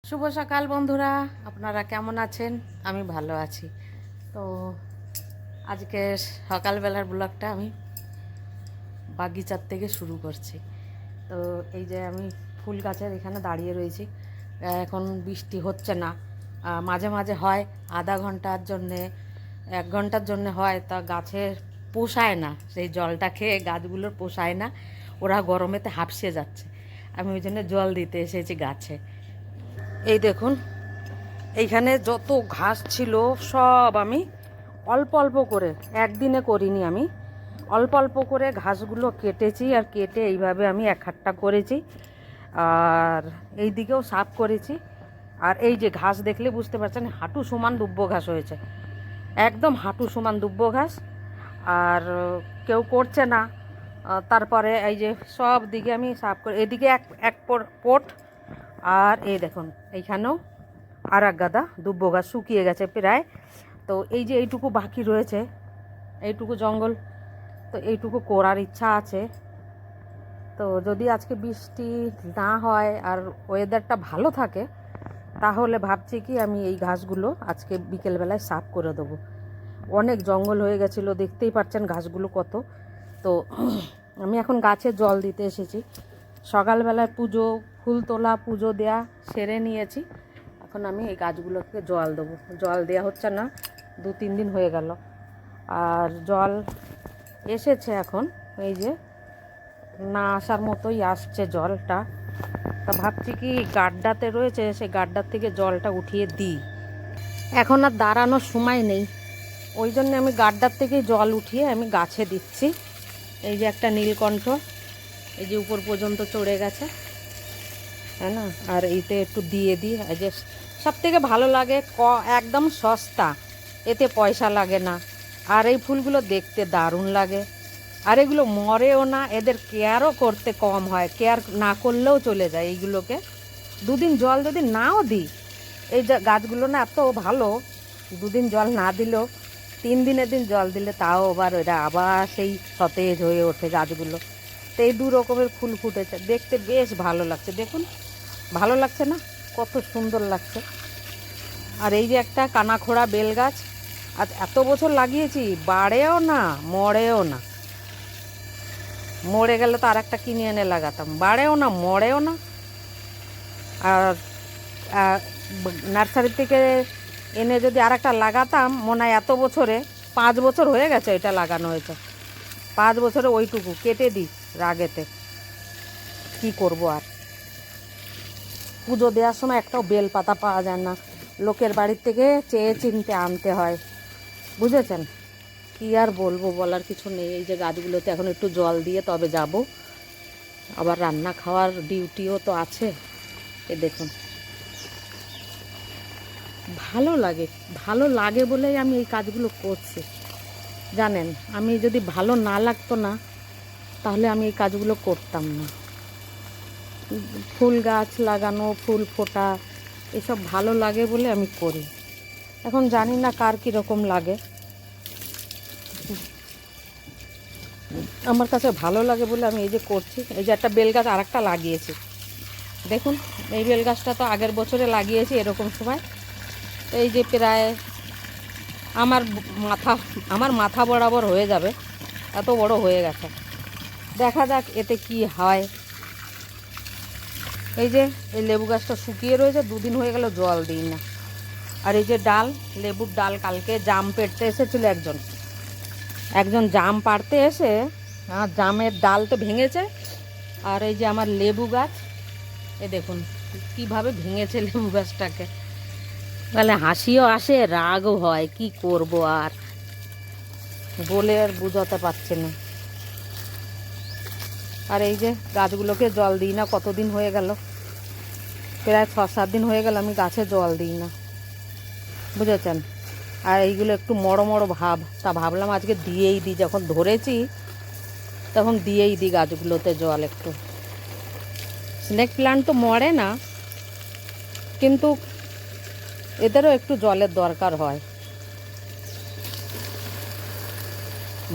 শুভ সকাল বন্ধুরা, আপনারা কেমন আছেন? আমি ভালো আছি। তো আজকে সকালবেলার ব্লগটা আমি বাগিচার থেকে শুরু করছি। তো এই যে আমি ফুল গাছের এখানে দাঁড়িয়ে রয়েছি। এখন বৃষ্টি হচ্ছে না, মাঝে মাঝে হয়, আধা ঘন্টার জন্যে 1 ঘন্টার জন্যে হয়, তা গাছের পোষায় না, সেই জলটা খেয়ে গাছগুলোর পোষায় না, ওরা গরমেতে হাঁপসে যাচ্ছে। আমি ওই জন্য জল দিতে এসেছি গাছে। এই দেখুন, এইখানে যত ঘাস ছিল সব আমি অল্প অল্প করে, একদিনে করিনি, আমি অল্প অল্প করে ঘাসগুলো কেটেছি, আর কেটে এইভাবে আমি এক হাট্টা করেছি, আর এই দিকেও সাফ করেছি। আর এই যে ঘাস দেখলে বুঝতে পারছেন, হাঁটু সমান দুব্বো ঘাস হয়েছে, একদম হাঁটু সমান দুব্বো ঘাস। আর কেউ করছে না। তারপরে এই যে সব দিকে আমি সাফ করে, এদিকে এক এক পোট, আর এই দেখুন এইখানেও আর এক গাদা দুব্বো গাছ শুকিয়ে গেছে প্রায়। তো এই যে এইটুকু বাকি রয়েছে, এইটুকু জঙ্গল, তো এইটুকু করার ইচ্ছা আছে। তো যদি আজকে বৃষ্টি না হয় আর ওয়েদারটা ভালো থাকে, তাহলে ভাবছি কি আমি এই ঘাসগুলো আজকে বিকেলবেলায় সাফ করে দেবো। অনেক জঙ্গল হয়ে গেছিলো, দেখতেই পাচ্ছেন ঘাসগুলো কত। তো আমি এখন গাছে জল দিতে এসেছি। সকালবেলায় পুজো, ফুল তোলা, পুজো দেয়া সেরে নিয়েছি। এখন আমি এই গাছগুলোকে জল দেবো। জল দেওয়া হচ্ছে না, 2-3 দিন হয়ে গেল। আর জল এসেছে এখন, এই যে না আসার মতোই আসছে জলটা। তা ভাবছি কি গাড্ডাতে রয়েছে, সেই গাড্ডার থেকে জলটা উঠিয়ে দিই। এখন আর দাঁড়ানোর সময় নেই, ওই জন্য আমি গাড্ডার থেকে জল উঠিয়ে আমি গাছে দিচ্ছি। এই যে একটা নীলকণ্ঠ, এই যে উপর পর্যন্ত চড়ে গেছে, তাই না? আর এইতে একটু দিয়ে দিই। এই যে সব থেকে ভালো লাগে, একদম সস্তা, এতে পয়সা লাগে না, আর এই ফুলগুলো দেখতে দারুণ লাগে। আর এগুলো মরেও না, এদের কেয়ারও করতে কম হয়, কেয়ার না করলেও চলে যায়। এইগুলোকে 2 দিন জল যদি নাও দিই, এই যে গাছগুলো না এত ভালো, 2 দিন জল না দিলেও 3 দিনের দিন জল দিলে তাও আবার ওরা আবার সেই সতেজ হয়ে ওঠে গাছগুলো। তো এই 2 রকমের ফুল ফুটেছে, দেখতে বেশ ভালো লাগছে। দেখুন, ভালো লাগছে না? কত সুন্দর লাগছে। আর এই যে একটা কানাখোড়া বেল গাছ, আজ এত বছর লাগিয়েছি, বাড়েও না মরেও না। মরে গেলে তো আর একটা কিনে এনে লাগাতাম, বাড়েও না মরেও না। আর নার্সারি থেকে এনে যদি আর একটা লাগাতাম, মনে হয় এত বছরে 5 বছর হয়ে গেছে এটা লাগানো হয়েছে, 5 বছরে ওইটুকু কেটে দিই রাগেতে। কি করব আর, পুজো দেওয়ার সময় একটাও বেল পাতা পাওয়া যায় না, লোকের বাড়ির থেকে চেয়ে চিনতে আনতে হয়, বুঝেছেন? কি আর বলবো, বলার কিছু নেই। এই যে গাছগুলোতে এখন একটু জল দিয়ে তবে যাব, আবার রান্না খাওয়ার ডিউটিও তো আছে। এ দেখুন, ভালো লাগে, ভালো লাগে বলেই আমি এই কাজগুলো করছি, জানেন? আমি যদি ভালো না লাগতো না, তাহলে আমি এই কাজগুলো করতাম না। ফুল গাছ লাগানো, ফুল ফোটা, এসব ভালো লাগে বলে আমি করি। এখন জানি না কার কীরকম লাগে, আমার কাছে ভালো লাগে বলে আমি এই যে করছি। এই যে একটা বেল গাছ আর একটা লাগিয়েছি, দেখুন। এই বেল গাছটা তো আগের বছরে লাগিয়েছি এরকম সময়। এই যে প্রায় আমার আমার মাথা বরাবর হয়ে যাবে, এত বড় হয়ে গেছে। দেখা যাক এতে কি হয়। এই যে এই লেবু গাছটা শুকিয়ে রয়েছে, 2 দিন হয়ে গেল জল দিই না। আর এই যে ডাল, লেবুর ডাল, কালকে জাম পেড়তে এসেছিল একজন জাম পাড়তে এসে জামের ডাল তো ভেঙেছে। আর এই যে আমার লেবু গাছ, এ দেখুন কিভাবে ভেঙেছে লেবু গাছটাকে। তাহলে হাসিও আসে, রাগও হয়, কি করব আর বলে আর বুঝাতে পারছি না। আর এই যে গাছগুলোকে জল দিই না, কতদিন হয়ে গেল, প্রায় 6-7 দিন হয়ে গেল আমি গাছে জল দিই না, বুঝেছেন? আর এইগুলো একটু মড়ো মড়ো ভাব, তা ভাবলাম আজকে দিয়েই দিই, যখন ধরেছি তখন দিয়েই দিই গাছগুলোতে জল একটু। স্নেক প্লান্ট তো মরে না, কিন্তু এদেরও একটু জলের দরকার হয়।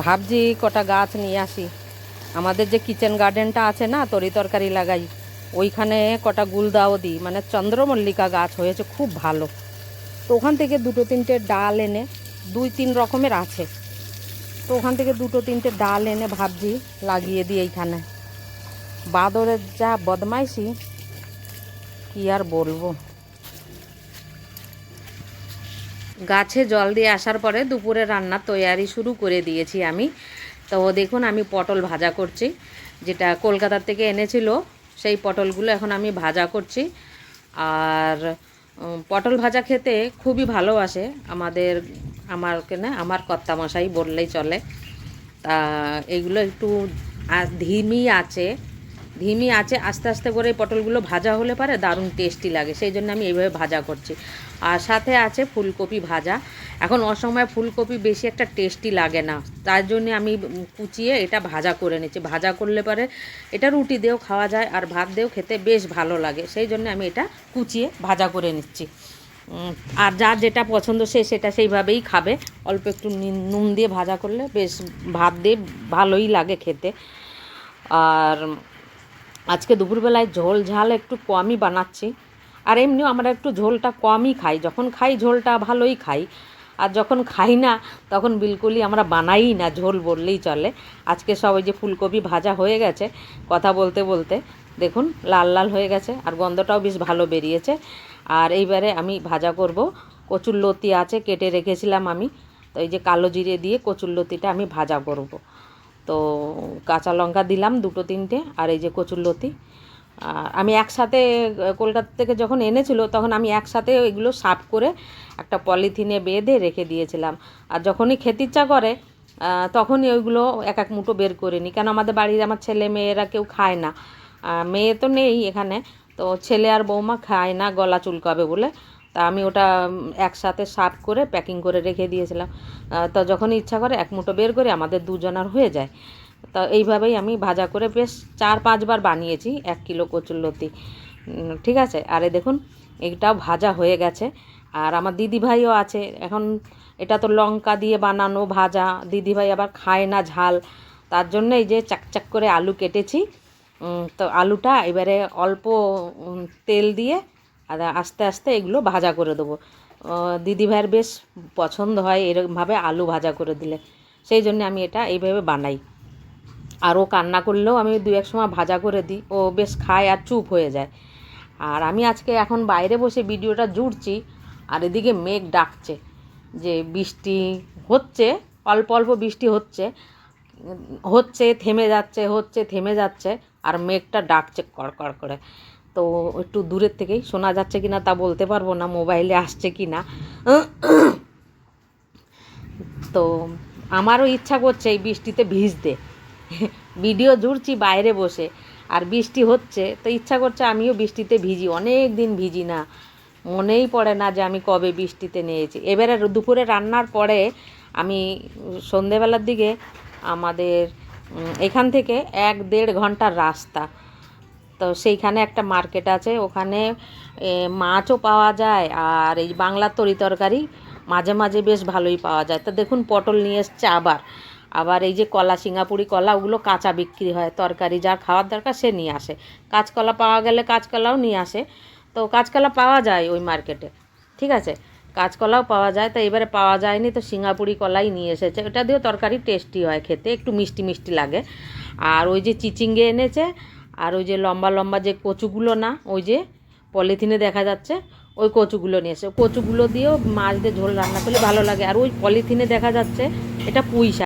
ভাবছি কটা গাছ নিয়ে আসি, আমাদের যে কিচেন গার্ডেনটা আছে না, তরি তরকারি লাগাই, ওইখানে কটা গুলদাউদি মানে চন্দ্রমল্লিকা গাছ হয়েছে খুব ভালো। তো ওখান থেকে 2-3টে ডাল এনে 2-3 রকমের আছে, তো ওখান থেকে 2-3টে ডাল এনে ভাবছি লাগিয়ে দিই এইখানে। বাদরের যা বদমাইশি কি আর বলবো। গাছে জল দিয়ে আসার পরে দুপুরে রান্নার তৈয়ারি শুরু করে দিয়েছি আমি। তো দেখুন আমি পটল ভাজা করছি, যেটা কলকাতার থেকে এনেছিল সেই পটলগুলো এখন আমি ভাজা করছি। আর পটল ভাজা খেতে খুবই ভালোবাসে আমার কর্তামশাই বললেই চলে। তা এগুলো একটু ধিমি আছে আস্তে আস্তে করে পটলগুলো ভাজা হলে পারে দারুণ টেস্টি লাগে, সেই জন্য আমি এইভাবে ভাজা করছি। আর সাথে আছে ফুলকপি ভাজা। এখন অসময়ে ফুলকপি বেশি একটা টেস্টি লাগে না, তার জন্য আমি কুচিয়ে এটা ভাজা করে নিচ্ছি। ভাজা করলে পারে এটা রুটি দিয়েও খাওয়া যায় আর ভাত দিয়েও খেতে বেশ ভালো লাগে, সেই জন্য আমি এটা কুচিয়ে ভাজা করে নিচ্ছি। আর যার যেটা পছন্দ সেটা সেইভাবেই খাবে। অল্প একটু নুন দিয়ে ভাজা করলে বেশ ভাত দিয়ে ভালোই লাগে খেতে। আর আজকে দুপুরবেলায় ঝোল ঝাল একটু কমই বানাচ্ছি। আর এমনিও আমরা একটু ঝোলটা কমই খাই, যখন খাই ঝোলটা ভালোই খাই, আর যখন খাই না তখন বিলকুলই আমরা বানাই না, ঝোল বললেই চলে। আজকে সব ওই যে ফুলকপি ভাজা হয়ে গেছে, কথা বলতে বলতে দেখুন লাল লাল হয়ে গেছে আর গন্ধটাও বেশ ভালো বেরিয়েছে। আর এইবারে আমি ভাজা করব কচুরলতি আছে কেটে রেখেছিলাম আমি, তো এই যে কালো জিরে দিয়ে কচুরলতিটা আমি ভাজা করব। তো কাঁচা লঙ্কা দিলাম 2-3টে, আর এই যে কচুরলতি আমি একসাথে কলকাতা থেকে যখন এনেছিল তখন আমি একসাথে এগুলো সাফ করে একটা পলিথিনে বেঁধে রেখে দিয়েছিলাম। আর যখনই খেতে ইচ্ছা করে তখনই ওইগুলো এক এক মুঠো বের করে নিই, কেন আমাদের বাড়ির আমার ছেলে মেয়েরা কেউ খায় না। মেয়ে তো নেই এখানে, তো ছেলে আর বৌমা খায় না গলা চুলকাবে বলে, তা আমি ওটা একসাথে সাফ করে প্যাকিং করে রেখে দিয়েছিলাম। তো যখনই ইচ্ছা করে এক মুঠো বের করে আমাদের দুজনার হয়ে যায়। তো এইভাবেই আমি ভাজা করে বেশ 4-5 বার বানিয়েছি 1 কিলো কচুরলতি, ঠিক আছে। আর এই দেখুন এটাও ভাজা হয়ে গেছে। আর আমার দিদিভাইও আছে, এখন এটা তো লঙ্কা দিয়ে বানানো ভাজা, দিদিভাই আবার খায় না ঝাল, তার জন্য এই যে চাকচাক করে আলু কেটেছি। তো আলুটা এবারে অল্প তেল দিয়ে আর আস্তে আস্তে এগুলো ভাজা করে দেবো। দিদিভাইয়ের বেশ পছন্দ হয় এরকমভাবে আলু ভাজা করে দিলে, সেই জন্য আমি এটা এইভাবে বানাই। আর ও কান্না করলেও আমি 2-1 সময় ভাজা করে দিই, ও বেশ খায় আর চুপ হয়ে যায়। আর আমি আজকে এখন বাইরে বসে ভিডিওটা জুড়ছি, আর এদিকে মেঘ ডাকছে যে বৃষ্টি হচ্ছে, অল্প অল্প বৃষ্টি হচ্ছে থেমে যাচ্ছে আর মেঘটা ডাকছে কড়কড় করে। তো একটু দূরের থেকেই শোনা যাচ্ছে কি না তা বলতে পারবো না, মোবাইলে আসছে কি না। তো আমারও ইচ্ছা করছে এই বৃষ্টিতে ভিজতে, ভিডিও জুড়ছি বাইরে বসে আর বৃষ্টি হচ্ছে, তো ইচ্ছা করছে আমিও বৃষ্টিতে ভিজি। অনেক দিন ভিজি না, মনেই পড়ে না যে আমি কবে বৃষ্টিতে নেমেছি। এবারে দুপুরে রান্নার পরে আমি সন্ধেবেলার দিকে আমাদের এখান থেকে 1-1.5 ঘন্টার রাস্তা, তো সেইখানে একটা মার্কেট আছে, ওখানে মাছও পাওয়া যায় আর এই বাংলার তরকারি মাঝে মাঝে বেশ ভালোই পাওয়া যায়। তো দেখুন পটল নিয়ে এসছে আবার এই যে কলা, সিঙ্গাপুরি কলা, ওগুলো কাঁচা বিক্রি হয়, তরকারি যার খাওয়ার দরকার সে নিয়ে আসে। কাঁচকলা পাওয়া গেলে কাঁচকলাও নিয়ে আসে, তো কাঁচকলা পাওয়া যায় ওই মার্কেটে, ঠিক আছে, কাঁচকলাও পাওয়া যায়। তো এবারে পাওয়া যায়নি, তো সিঙ্গাপুরি কলাই নিয়ে এসেছে, ওটা দিয়েও তরকারি টেস্টি হয় খেতে, একটু মিষ্টি মিষ্টি লাগে। আর ওই যে চিচিঙ্গে এনেছে, আর ওই যে লম্বা লম্বা যে কচুগুলো না, ওই যে পলিথিনে দেখা যাচ্ছে ওই কচুগুলো নিয়ে এসে, কচুগুলো দিয়েও মাছ দিয়ে ঝোল রান্না করলে ভালো লাগে। আর ওই পলিথিনে দেখা যাচ্ছে এটা পুঁই শাক।